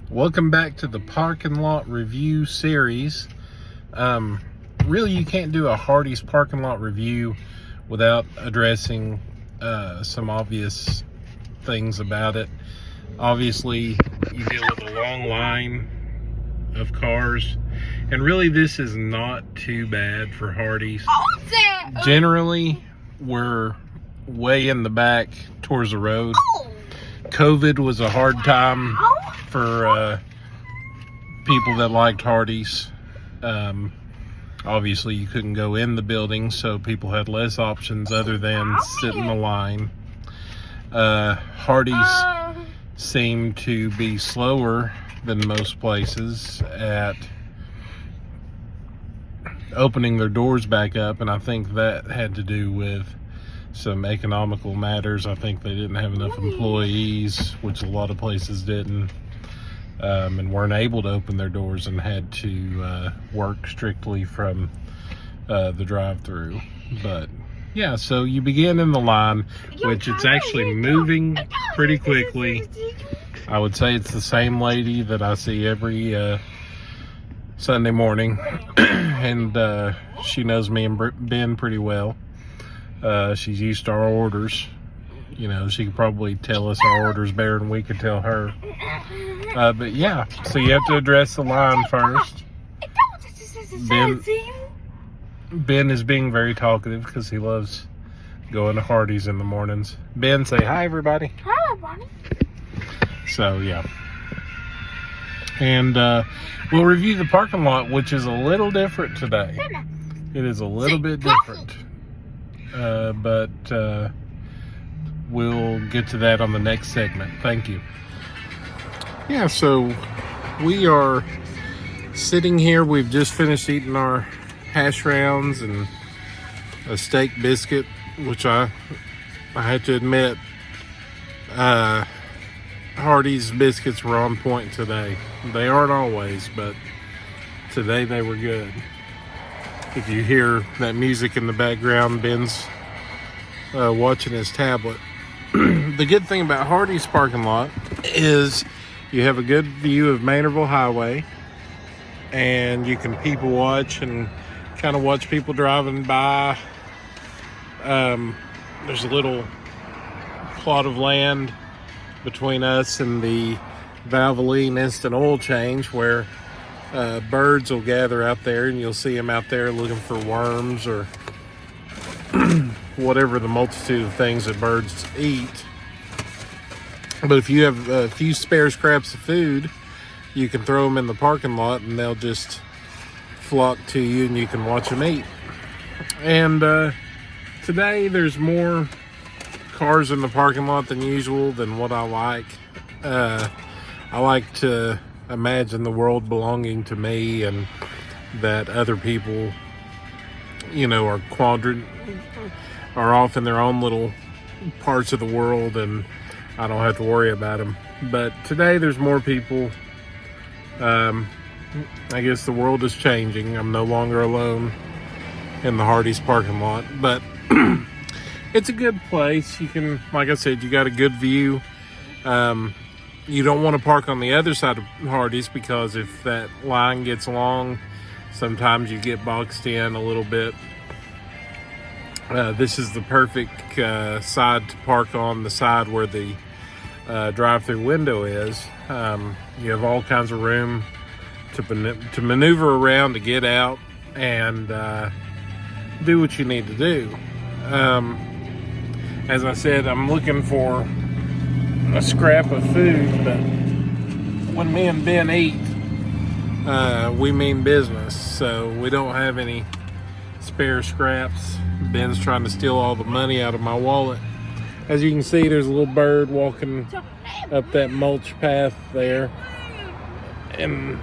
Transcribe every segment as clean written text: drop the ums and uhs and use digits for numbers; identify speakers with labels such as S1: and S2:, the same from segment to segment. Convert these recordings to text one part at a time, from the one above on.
S1: Welcome back to the parking lot review series. Really, you can't do a Hardee's parking lot review without addressing some obvious things about it. Obviously, you deal with a long line of cars, and really this is not too bad for Hardee's. Generally, we're way in the back towards the road. COVID was a hard time for people that liked Hardee's. Obviously, you couldn't go in the building, so people had less options other than sit in the line. Hardee's seemed to be slower than most places at opening their doors back up, and I think that had to do with some economical matters. I think they didn't have enough employees, which a lot of places didn't, and weren't able to open their doors and had to work strictly from the drive-through. But yeah, so you begin in the line, which it's actually moving pretty quickly. I would say it's the same lady that I see every Sunday morning, and she knows me and Ben pretty well. She's used to our orders. You know, she could probably tell us our orders better than we could tell her. But yeah, so you have to address the line first. Ben is being very talkative because he loves going to Hardee's in the mornings. Ben, say hi, everybody.
S2: Hi, everybody.
S1: So yeah. And we'll review the parking lot, which is a little different today. It is a little bit different. But we'll get to that on the next segment. Thank you. Yeah, so we are sitting here. We've just finished eating our hash browns and a steak biscuit, which I have to admit, Hardee's biscuits were on point today. They aren't always, but today they were good. If you hear that music in the background, Ben's watching his tablet. The good thing about Hardee's parking lot is you have a good view of Maynardville Highway, and you can people watch and kind of watch people driving by. There's a little plot of land between us and the Valvoline instant oil change where birds will gather out there, and you'll see them out there looking for worms or whatever the multitude of things that birds eat. But if you have a few spare scraps of food, you can throw them in the parking lot and they'll just flock to you and you can watch them eat. And today there's more cars in the parking lot than usual than what I like. I like to imagine the world belonging to me and that other people, you know, are off in their own little parts of the world and I don't have to worry about them. But today there's more people. I guess the world is changing. I'm no longer alone in the Hardee's parking lot, but it's a good place. You can, like I said, you got a good view. You don't want to park on the other side of Hardee's because if that line gets long, sometimes you get boxed in a little bit. This is the perfect side to park on, the side where the drive-through window is. You have all kinds of room to maneuver around, to get out and do what you need to do. As I said, I'm looking for a scrap of food, but when me and Ben eat, we mean business, so we don't have any spare scraps. Ben's trying to steal all the money out of my wallet. As you can see, there's a little bird walking up that mulch path there, and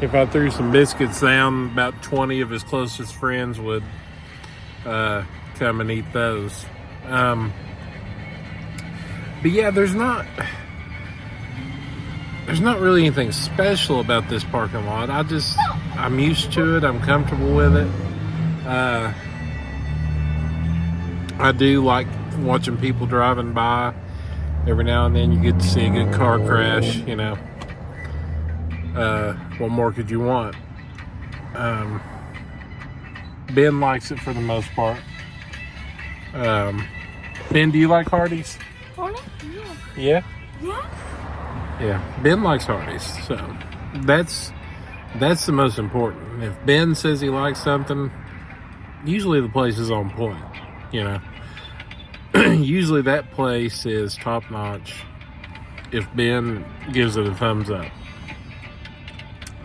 S1: if I threw some biscuits down, about 20 of his closest friends would come and eat those. But yeah, there's not really anything special about this parking lot. I'm used to it. I'm comfortable with it. I do like watching people driving by. Every now and then you get to see a good car crash, you know. What more could you want? Ben likes it for the most part. Ben, do you like Hardee's?
S2: Yeah.
S1: Yeah? Yeah. Ben likes Hardee's, so that's the most important. If Ben says he likes something, usually the place is on point, you know. Usually that place is top notch if Ben gives it a thumbs up.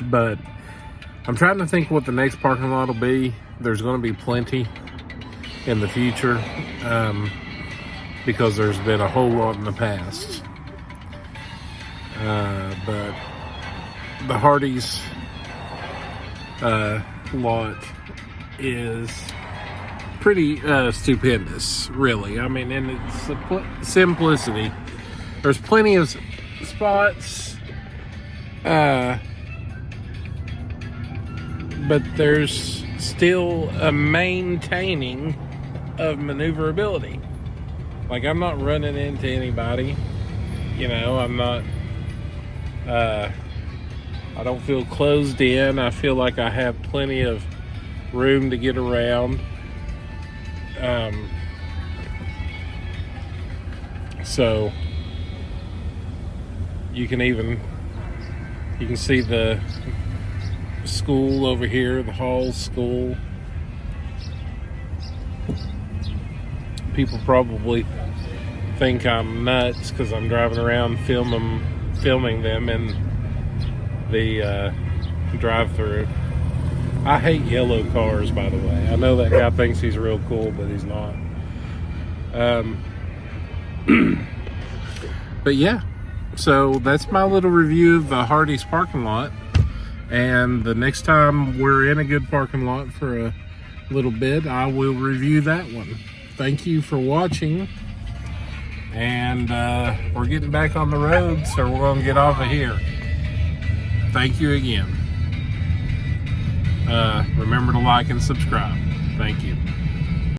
S1: But I'm trying to think what the next parking lot will be. There's going to be plenty in the future, because there's been a whole lot in the past. But the Hardee's lot is pretty stupendous, really. I mean, in its simplicity, there's plenty of spots, but there's still a maintaining of maneuverability. Like, I'm not running into anybody, you know. I'm not I don't feel closed in. I feel like I have plenty of room to get around. So you can see the school over here, the Hall School. People probably think I'm nuts because I'm driving around filming them in the drive-through. I hate yellow cars, by the way. I know that guy thinks he's real cool, but he's not. But yeah, so that's my little review of the Hardee's parking lot. And the next time we're in a good parking lot for a little bit, I will review that one. Thank you for watching. And we're getting back on the road, so we're going to get off of here. Thank you again. Remember to like and subscribe. Thank you.